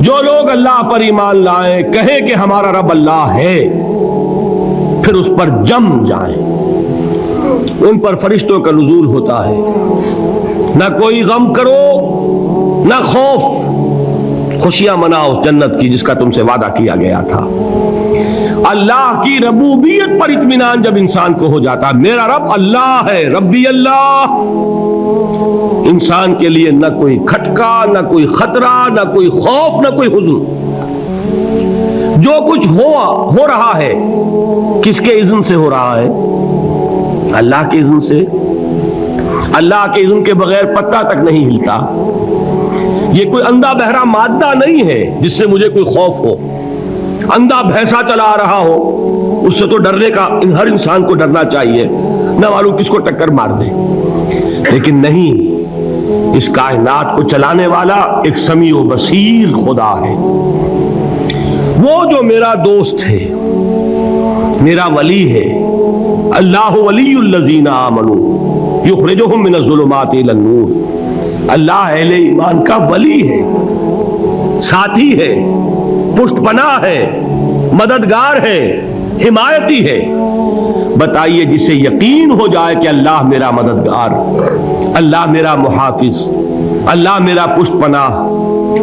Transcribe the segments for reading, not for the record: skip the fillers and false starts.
جو لوگ اللہ پر ایمان لائیں، کہیں کہ ہمارا رب اللہ ہے، پھر اس پر جم جائیں، ان پر فرشتوں کا نزول ہوتا ہے، نہ کوئی غم کرو نہ خوف، خوشیاں مناؤ جنت کی جس کا تم سے وعدہ کیا گیا تھا۔ اللہ کی ربوبیت پر اطمینان جب انسان کو ہو جاتا، میرا رب اللہ ہے، ربی اللہ، انسان کے لیے نہ کوئی کھٹکا، نہ کوئی خطرہ، نہ کوئی خوف، نہ کوئی حزن۔ جو کچھ ہو رہا ہے کس کے اذن سے ہو رہا ہے؟ اللہ کے اذن سے۔ اللہ کے اذن کے بغیر پتا تک نہیں ہلتا۔ یہ کوئی اندھا بہرا مادہ نہیں ہے جس سے مجھے کوئی خوف ہو۔ اندھا بھینسا چلا آ رہا ہو اس سے تو ڈرنے کا ہر انسان کو ڈرنا چاہیے، نہ معلوم کس کو ٹکر مار دے، لیکن نہیں، اس کائنات کو چلانے والا ایک سمیع و بصیر خدا ہے۔ وہ جو میرا دوست ہے، میرا ولی ہے، اللہ ولی الذین آمنوا یخرجہم من الظلمات الی النور، اللہ اہل ایمان کا ولی ہے، ساتھی ہے، پشت پناہ ہے، مددگار ہے، حمایتی ہے۔ بتائیے جسے یقین ہو جائے کہ اللہ میرا مددگار، اللہ میرا محافظ، اللہ میرا پشت پناہ،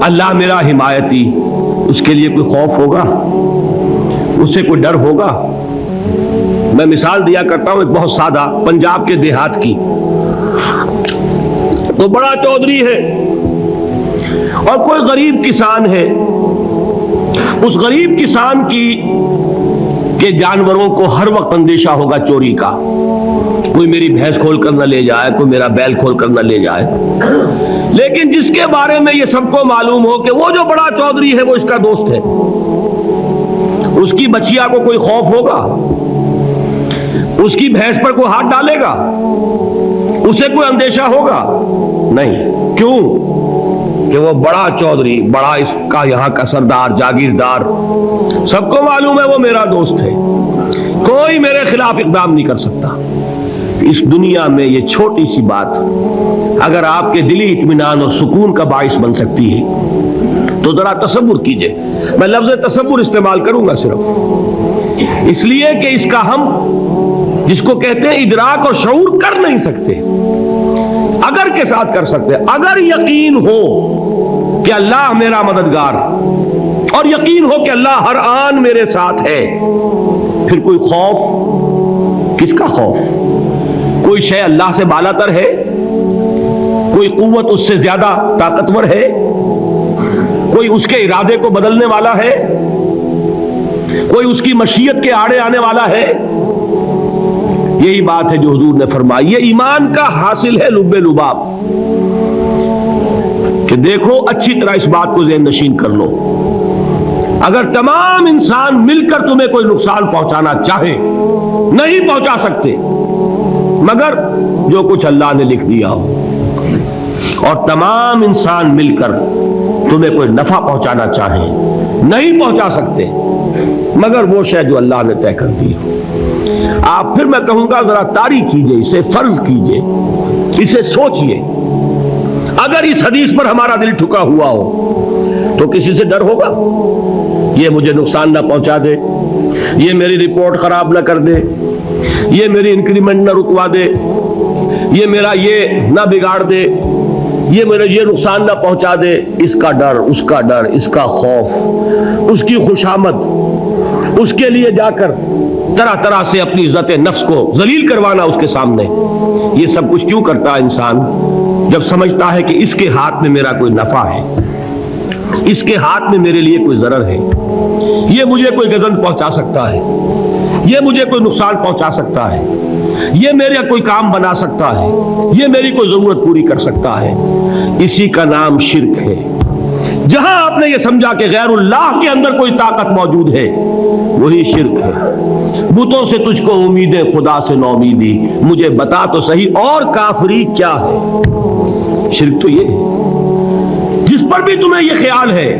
اللہ میرا حمایتی، اس کے لیے کوئی خوف ہوگا؟ اس سے کوئی ڈر ہوگا؟ میں مثال دیا کرتا ہوں ایک بہت سادہ، پنجاب کے دیہات کی۔ تو بڑا چودھری ہے اور کوئی غریب کسان ہے، اس غریب کسان کے جانوروں کو ہر وقت اندیشہ ہوگا چوری کا، کوئی میری بھینس کھول کر نہ لے جائے، کوئی میرا بیل کھول کر نہ لے جائے۔ لیکن جس کے بارے میں یہ سب کو معلوم ہو کہ وہ جو بڑا چودھری ہے وہ اس کا دوست ہے، اس کی بچیا کو کوئی خوف ہوگا؟ اس کی بھینس پر کوئی ہاتھ ڈالے گا؟ اسے کوئی اندیشہ ہوگا؟ نہیں۔ کیوں؟ کہ وہ بڑا چودھری، بڑا اس کا یہاں کا سردار، جاگیردار، سب کو معلوم ہے وہ میرا دوست ہے، کوئی میرے خلاف اقدام نہیں کر سکتا۔ اس دنیا میں یہ چھوٹی سی بات اگر آپ کے دلی اطمینان اور سکون کا باعث بن سکتی ہے تو ذرا تصور کیجئے۔ میں لفظ تصور استعمال کروں گا صرف اس لیے کہ اس کا ہم جس کو کہتے ہیں ادراک اور شعور کر نہیں سکتے، اگر کے ساتھ کر سکتے۔ اگر یقین ہو کہ اللہ میرا مددگار اور یقین ہو کہ اللہ ہر آن میرے ساتھ ہے، پھر کوئی خوف؟ کس کا خوف؟ کوئی شے اللہ سے بالاتر ہے؟ کوئی قوت اس سے زیادہ طاقتور ہے؟ کوئی اس کے ارادے کو بدلنے والا ہے؟ کوئی اس کی مشیت کے آڑے آنے والا ہے؟ یہی بات ہے جو حضور نے فرمائی، یہ ایمان کا حاصل ہے لب لباب، کہ دیکھو اچھی طرح اس بات کو ذہن نشین کر لو، اگر تمام انسان مل کر تمہیں کوئی نقصان پہنچانا چاہے نہیں پہنچا سکتے، مگر جو کچھ اللہ نے لکھ دیا ہو، اور تمام انسان مل کر تمہیں کوئی نفع پہنچانا چاہیں نہیں پہنچا سکتے، مگر وہ شے جو اللہ نے طے کر دی ہو۔ آپ پھر میں کہوں گا ذرا طاری کیجئے، اسے فرض کیجئے، اسے سوچئے۔ اگر اس حدیث پر ہمارا دل ٹھکا ہوا ہو تو کسی سے ڈر ہوگا؟ یہ مجھے نقصان نہ پہنچا دے، یہ میری رپورٹ خراب نہ کر دے، یہ میری انکریمنٹ نہ رکوا دے، یہ میرا یہ نہ بگاڑ دے، یہ میرا یہ نقصان نہ پہنچا دے۔ اس کا ڈر، اس کا ڈر، اس کا خوف، اس کی خوشامد، اس کے لیے جا کر طرح طرح سے اپنی عزت نفس کو ذلیل کروانا اس کے سامنے، یہ سب کچھ کیوں کرتا ہے انسان؟ جب سمجھتا ہے کہ اس کے ہاتھ میں میرا کوئی نفع ہے، اس کے ہاتھ میں میرے لیے کوئی ضرر ہے، یہ مجھے کوئی گزن پہنچا سکتا ہے، یہ مجھے کوئی نقصان پہنچا سکتا ہے، یہ میرا کوئی کام بنا سکتا ہے، یہ میری کوئی ضرورت پوری کر سکتا ہے، اسی کا نام شرک ہے۔ جہاں آپ نے یہ سمجھا کہ غیر اللہ کے اندر کوئی طاقت موجود ہے، وہی شرک ہے۔ بتوں سے تجھ کو امیدیں، خدا سے نومیدی، مجھے بتا تو صحیح اور کافری کیا ہے؟ شرک تو یہ ہے۔ جس پر بھی تمہیں یہ خیال ہے،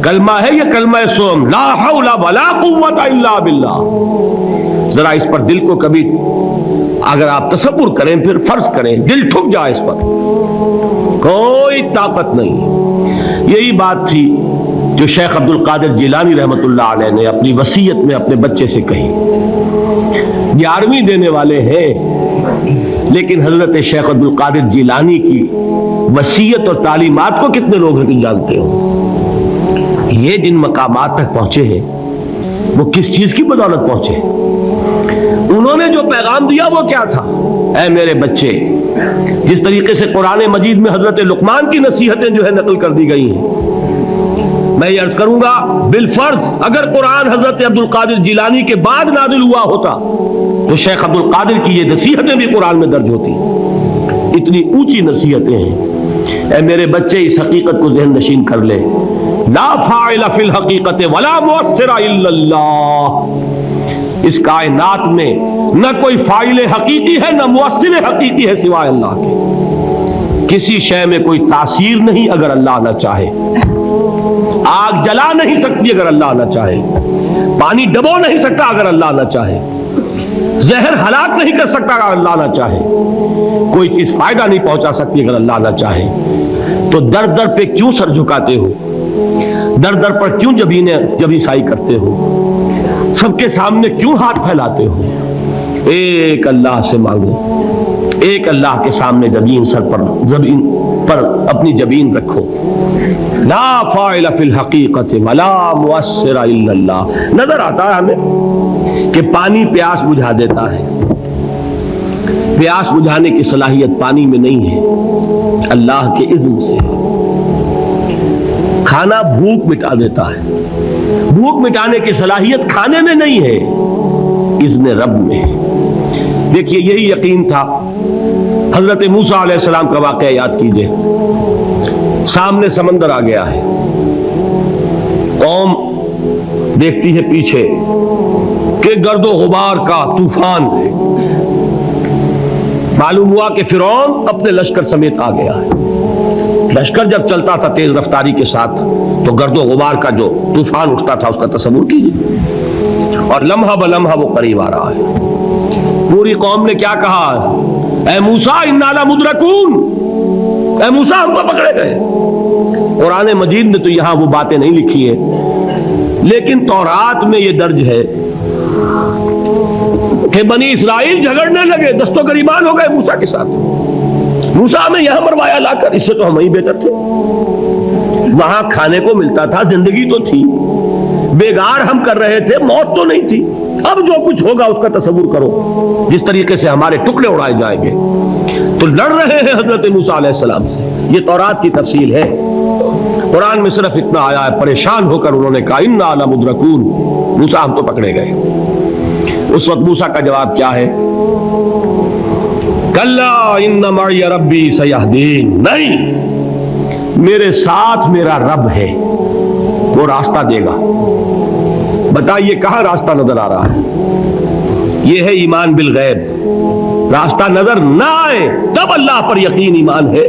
کلمہ ہے یہ کلمہ سوم، لا حول ولا قوت الا باللہ، ذرا اس پر دل کو کبھی اگر آپ تصور کریں، پھر فرض کریں، دل ٹھک جائے، اس پر کوئی طاقت نہیں۔ یہی بات تھی جو شیخ عبد القادر جیلانی رحمۃ اللہ علیہ نے اپنی وصیت میں اپنے بچے سے کہی. 11ویں دینے والے ہیں لیکن حضرت شیخ عبد القادر جیلانی کی وصیت اور تعلیمات کو کتنے لوگ جانتے ہو؟ یہ جن مقامات تک پہنچے ہیں وہ کس چیز کی بدولت پہنچے؟ انہوں نے جو پیغام دیا وہ کیا تھا؟ اے میرے بچے، جس طریقے سے قرآن مجید میں حضرت لقمان کی نصیحتیں جو ہے نقل کر دی گئی ہیں، میں یہ عرض کروں گا بالفرض اگر قرآن حضرت عبد القادر جیلانی کے بعد نازل ہوا ہوتا تو شیخ عبد القادر کی یہ نصیحتیں بھی قرآن میں درج ہوتی. اتنی اونچی نصیحتیں ہیں. اے میرے بچے، اس حقیقت کو ذہن نشین کر لے، لا فاعل فی الحقیقت ولا مؤثر الا اللہ. اس کائنات میں نہ کوئی فاعل حقیقی ہے نہ مؤثر حقیقی ہے سوائے اللہ کے. کسی شے میں کوئی تاثیر نہیں اگر اللہ نہ چاہے. آگ جلا نہیں سکتی اگر اللہ نہ چاہے. پانی ڈبو نہیں سکتا اگر اللہ نہ چاہے. زہر ہلاک نہیں کر سکتا اگر اللہ نہ چاہے. کوئی چیز فائدہ نہیں پہنچا سکتی اگر اللہ نہ چاہے. تو در در پہ کیوں سر جھکاتے ہو؟ در در پر کیوں جبیں سائی کرتے ہو؟ سب کے سامنے کیوں ہاتھ پھیلاتے ہو؟ ایک اللہ سے مانگو، ایک اللہ کے سامنے زمین پر اپنی جبین رکھو. لا فاعل فی الحقیقت ولا مؤثر الا اللہ. نظر آتا ہے ہمیں کہ پانی پیاس بجھا دیتا ہے. پیاس بجھانے کی صلاحیت پانی میں نہیں ہے، اللہ کے اذن سے. کھانا بھوک مٹا دیتا ہے. بھوک مٹانے کی صلاحیت کھانے میں نہیں ہے، اذن رب میں. دیکھیے یہی یقین تھا. حضرت موسیٰ علیہ السلام کا واقعہ یاد کیجئے. سامنے سمندر آ گیا ہے، قوم دیکھتی ہے پیچھے کہ گرد و غبار کا طوفان ہے. معلوم ہوا کہ فرعون اپنے لشکر سمیت آ گیا ہے. لشکر جب چلتا تھا تیز رفتاری کے ساتھ تو گرد و غبار کا جو طوفان اٹھتا تھا اس کا تصور کیجیے. اور لمحہ بلمحہ وہ قریب آ رہا ہے. پوری قوم نے کیا کہا؟ اے موسیٰ انا لمدرکون، اے موسیٰ ہم کو پکڑے گئے. قرآن مجید نے تو یہاں وہ باتیں نہیں لکھی ہیں، لیکن تورات میں یہ درج ہے کہ بنی اسرائیل جھگڑنے لگے، دست و گریبان ہو گئے موسیٰ کے ساتھ. موسیٰ ہمیں یہاں مروایا لا کر، اس سے تو ہم ہی بہتر تھے. وہاں کھانے کو ملتا تھا، زندگی تو تھی، بیگار ہم کر رہے تھے، موت تو نہیں تھی. اب جو کچھ ہوگا اس کا تصور کرو، جس طریقے سے ہمارے ٹکڑے اڑائے جائیں گے. تو لڑ رہے ہیں حضرت موسیٰ علیہ السلام سے. یہ تورات کی تفصیل ہے. قرآن میں صرف اتنا آیا ہے، پریشان ہو کر انہوں نے کہا انا لمدرکون، موسیٰ ہم تو پکڑے گئے. اس وقت موسیٰ کا جواب کیا ہے؟ کلا ان معی ربی سیہدین. نہیں، میرے ساتھ میرا رب ہے، وہ راستہ دے گا. بتائیے کہاں راستہ نظر آ رہا ہے؟ یہ ہے ایمان بالغیب. راستہ نظر نہ آئے تب اللہ پر یقین ایمان ہے.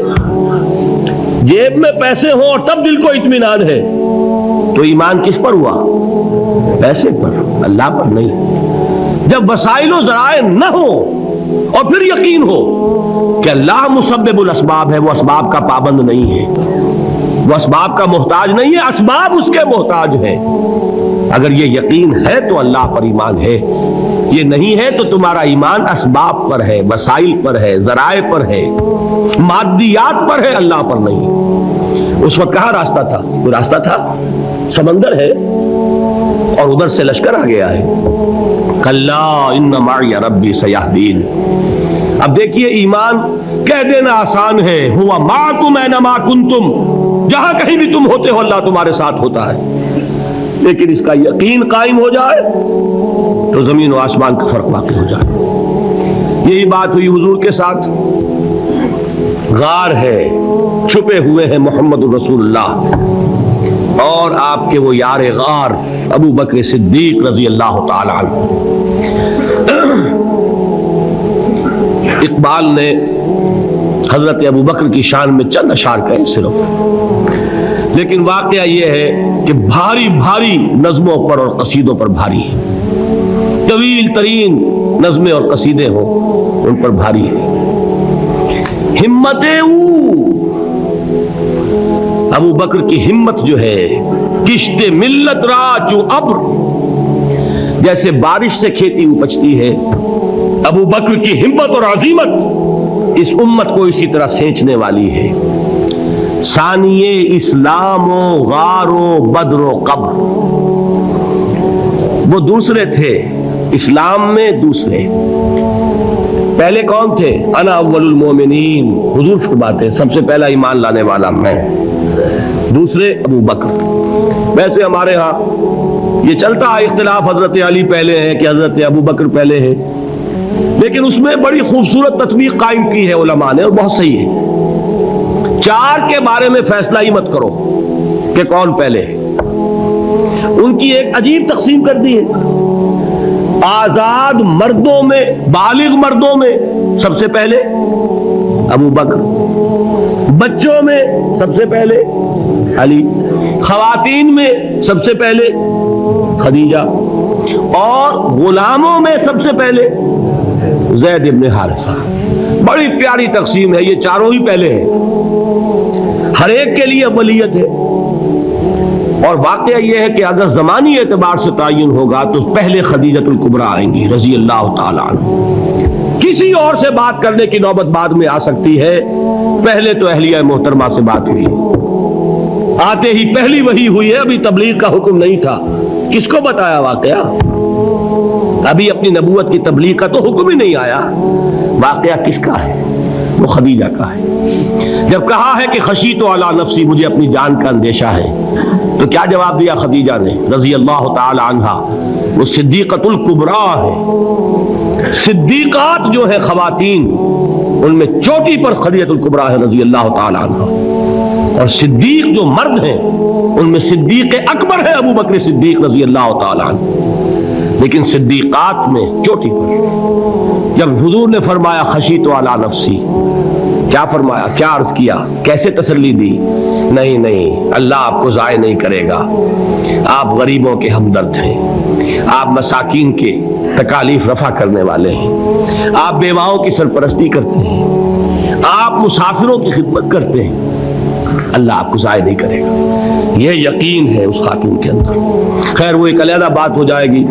جیب میں پیسے ہوں اور تب دل کو اطمینان ہے تو ایمان کس پر ہوا؟ پیسے پر، اللہ پر نہیں. جب وسائل و ذرائع نہ ہو اور پھر یقین ہو کہ اللہ مسبب الاسباب ہے، وہ اسباب کا پابند نہیں ہے، وہ اسباب کا محتاج نہیں ہے، اسباب اس کے محتاج ہیں. اگر یہ یقین ہے تو اللہ پر ایمان ہے. یہ نہیں ہے تو تمہارا ایمان اسباب پر ہے، وسائل پر ہے، ذرائع پر ہے، مادیات پر ہے، اللہ پر نہیں. اس وقت کہاں راستہ تھا؟ کوئی راستہ تھا؟ سمندر ہے اور ادھر سے لشکر آ گیا ہے. کلا ان معی ربی سیہدین. اب دیکھیے ایمان کہہ دینا آسان ہے، ہوا معکم اینما کنتم، جہاں کہیں بھی تم ہوتے ہو اللہ تمہارے ساتھ ہوتا ہے. لیکن اس کا یقین قائم ہو جائے تو زمین و آسمان کا فرق واقع ہو جائے. یہی بات ہوئی حضور کے ساتھ. غار ہے، چھپے ہوئے ہیں محمد رسول اللہ اور آپ کے وہ یار غار ابو بکر صدیق رضی اللہ تعالی عنہ. اقبال نے حضرت ابو بکر کی شان میں چند اشعار کہے صرف، لیکن واقعہ یہ ہے کہ بھاری بھاری نظموں پر اور قصیدوں پر بھاری ہے. طویل ترین نظمیں اور قصیدے ہوں ان پر بھاری ہے. ہمت او ابو بکر کی ہمت جو ہے، کشت ملت را جو ابر، جیسے بارش سے کھیتی اپجتی ہے، ابو بکر کی ہمت اور عزیمت اس امت کو اسی طرح سینچنے والی ہے۔ ثانیے اسلام و غار و بدر و قبر، وہ دوسرے تھے اسلام میں، دوسرے پہلے کون تھے؟ انا اول المومنین، حضور فرماتے ہیں سب سے پہلا ایمان لانے والا میں، دوسرے ابو بکر۔ ویسے ہمارے ہاں یہ چلتا ہے اختلاف، حضرت علی پہلے ہے کہ حضرت ابو بکر پہلے ہے، لیکن اس میں بڑی خوبصورت تطبیق قائم کی ہے علماء نے، اور بہت صحیح ہے۔ چار کے بارے میں فیصلہ ہی مت کرو کہ کون پہلے ہے، ان کی ایک عجیب تقسیم کر دی ہے۔ آزاد مردوں میں، بالغ مردوں میں سب سے پہلے ابو بکر، بچوں میں سب سے پہلے علی، خواتین میں سب سے پہلے خدیجہ، اور غلاموں میں سب سے پہلے زید ابن حارثہ۔ بڑی پیاری تقسیم ہے، یہ چاروں ہی پہلے ہیں، ہر ایک کے لیے اولیت ہے۔ اور واقعہ یہ ہے کہ اگر زمانی اعتبار سے تعین ہوگا تو پہلے خدیجۃ الکبریٰ آئیں گی رضی اللہ تعالی عنہ، کسی اور سے بات کرنے کی نوبت بعد میں آ سکتی ہے، پہلے تو اہلیہ محترمہ سے بات ہوئی، آتے ہی پہلی وحی ہوئی ہے، ابھی تبلیغ کا حکم نہیں تھا، کس کو بتایا واقعہ؟ ابھی اپنی نبوت کی تبلیغ کا تو حکم ہی نہیں آیا، واقعہ کس کا ہے؟ وہ خدیجہ کا ہے۔ جب کہا ہے کہ خشیت علی نفسی، مجھے اپنی جان کا اندیشہ ہے، تو کیا جواب دیا خدیجہ نے رضی اللہ تعالی عنہا؟ وہ صدیقۃ الکبریٰ ہے، صدیقات جو ہے خواتین ان میں چوٹی پر خدیجۃ الکبریٰ ہے رضی اللہ تعالی عنہا، اور صدیق جو مرد ہیں ان میں صدیق اکبر ہے ابو بکر صدیق رضی اللہ تعالی عنہ، لیکن صدیقات میں چوٹی پر۔ جب حضور نے فرمایا خشیت علی نفسی، کیا فرمایا، کیا عرض کیا، کیسے تسلی دی؟ نہیں نہیں، اللہ آپ کو ضائع نہیں کرے گا، آپ غریبوں کے ہمدرد ہیں، آپ مساکین کے تکالیف رفع کرنے والے ہیں، آپ بیواؤں کی سرپرستی کرتے ہیں، آپ مسافروں کی خدمت کرتے ہیں، اللہ آپ کو ضائع نہیں کرے گا۔ یہ یقین ہے اس خاتون کے اندر۔ خیر وہ ایک علیحدہ بات ہو جائے گی۔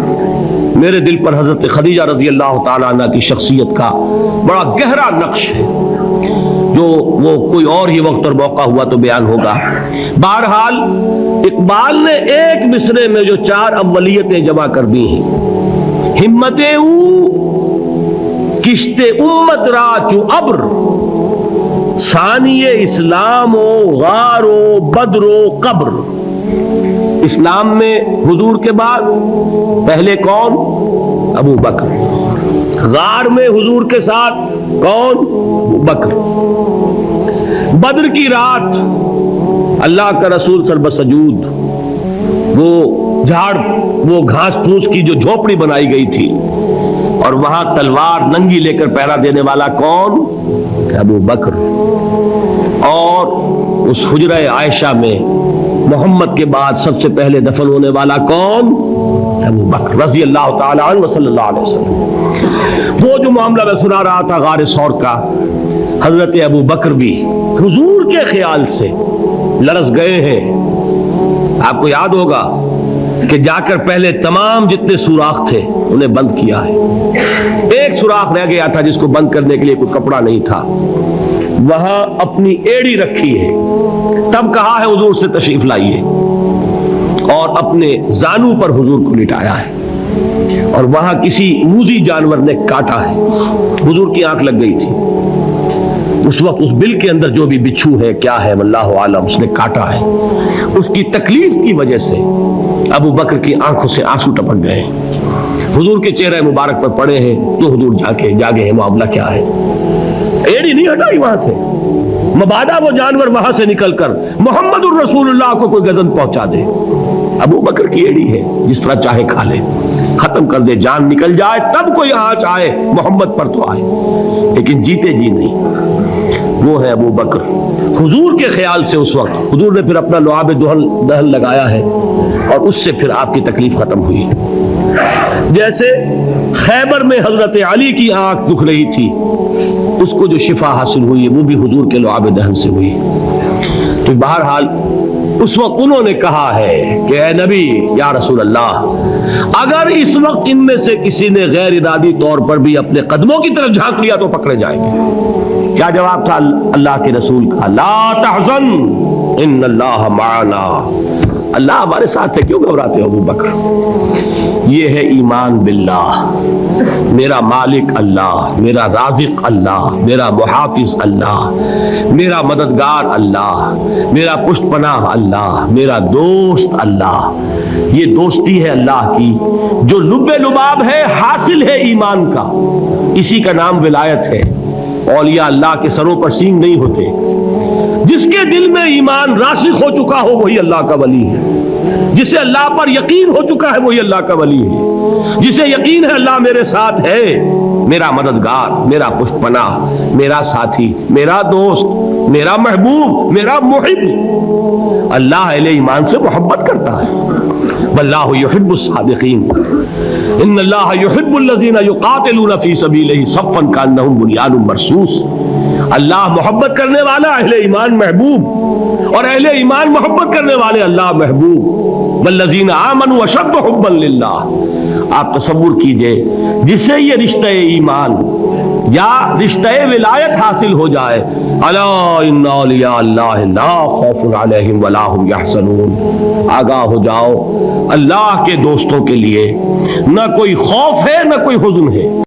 میرے دل پر حضرت خدیجہ رضی اللہ تعالی عنہ کی شخصیت کا بڑا گہرا نقش ہے، جو وہ کوئی اور ہی وقت اور موقع ہوا تو بیان ہوگا۔ بہرحال اقبال نے ایک مصرے میں جو چار اولیتیں جمع کر دی ہیں، ہمتیں کشت امت را چو ابر، ثانی اسلام و غار و بدر و قبر۔ اسلام میں حضور کے بعد پہلے کون؟ ابو بکر۔ غار میں حضور کے ساتھ کون؟ ابو بکر۔ بدر کی رات اللہ کا رسول سربسجود، وہ جھاڑ، وہ گھاس پھوس کی جو جھوپڑی بنائی گئی تھی، اور وہاں تلوار ننگی لے کر پہرا دینے والا کون؟ ابو بکر۔ اور اس حجرہ عائشہ میں محمد کے بعد سب سے پہلے دفن ہونے والا کون؟ ابو بکر رضی اللہ تعالی عنہ صلی اللہ علیہ وسلم۔ وہ جو معاملہ میں سنا رہا تھا غار ثور کا، حضرت ابو بکر بھی حضور کے خیال سے لرز گئے ہیں۔ آپ کو یاد ہوگا کہ جا کر پہلے تمام جتنے سوراخ تھے انہیں بند کیا ہے، ایک سوراخ رہ گیا تھا جس کو بند کرنے کے لیے کوئی کپڑا نہیں تھا، وہاں اپنی ایڑی رکھی ہے، تب کہا ہے حضور سے تشریف لائیے، اور اپنے زانو پر حضور کو لٹایا ہے، اور وہاں کسی موذی جانور نے کاٹا ہے، حضور کی آنکھ لگ گئی تھی اس وقت، اس بل کے اندر جو بھی بچھو ہے کیا ہے واللہ عالم، اس نے کاٹا ہے، اس کی تکلیف کی وجہ سے ابو بکر کی آنکھوں سے آنسو ٹپک گئے، حضور کے چہرے مبارک پر پڑے ہیں، تو حضور جاگے ہیں، معاملہ کیا ہے؟ ایڑی نہیں ہٹائی وہاں سے، مبادا وہ جانور وہاں سے نکل کر محمد الرسول اللہ کو کوئی گزن پہنچا دے، ابو بکر کی ایڑی ہے، جس طرح چاہے کھا لے، ختم کر دے، جان نکل جائے تب کوئی آنچ آئے، محمد پر تو آئے، لیکن جیتے جی نہیں۔ وہ ہے ابو بکر حضور کے خیال سے۔ اس وقت حضور نے پھر اپنا لعاب دہن لگایا ہے، اور اس سے پھر آپ کی تکلیف ختم ہوئی۔ جیسے خیبر میں حضرت علی کی آنکھ دکھ رہی تھی، اس کو جو شفا حاصل ہوئی وہ بھی حضور کے لعاب دہن سے ہوئی۔ تو بہرحال اس وقت انہوں نے کہا ہے کہ اے نبی یا رسول اللہ، اگر اس وقت ان میں سے کسی نے غیر ارادی طور پر بھی اپنے قدموں کی طرف جھانک لیا تو پکڑے جائیں گے۔ کیا جواب تھا اللہ کے رسول کا؟ لا تحزن ان اللہ معنا، اللہ ہمارے ساتھ ہے، کیوں گھبراتے ہو ابو بکر؟ یہ ہے ایمان باللہ، میرا مالک اللہ، میرا رازق اللہ، میرا محافظ اللہ، میرا مددگار اللہ، میرا پشت پناہ اللہ، میرا دوست اللہ۔ یہ دوستی ہے اللہ کی جو لب لباب ہے، حاصل ہے ایمان کا، اسی کا نام ولایت ہے۔ اولیاء اللہ کے سروں پر سینگ نہیں ہوتے، جس کے دل میں ایمان راسخ ہو چکا ہو وہی اللہ کا ولی ہے، جسے اللہ پر یقین ہو چکا ہے وہی اللہ کا ولی ہے، جسے یقین ہے اللہ میرے ساتھ ہے، میرا مددگار، میرا پشت پناہ، میرا ساتھی، میرا دوست، میرا محبوب، میرا محب۔ اللہ اہل ایمان سے محبت کرتا ہے۔ واللہ یحب الصادقین، ان اللہ یحب الذین یقاتلون فی سبیلہ صفا کانہم بنیان مرصوص۔ اللہ محبت کرنے والا، اہل ایمان محبوب، اور اہل ایمان محبت کرنے والے اللہ محبوب۔ والذین آمنوا اشد حبا للہ۔ آپ تصور کیجئے جسے یہ رشتہ ایمان یا رشتہ ولایت حاصل ہو جائے، الا ان اولیاء اللہ لا خوف علیہم ولا هم یحزنون، آگاہ ہو جاؤ، اللہ کے دوستوں کے لیے نہ کوئی خوف ہے نہ کوئی حزن ہے۔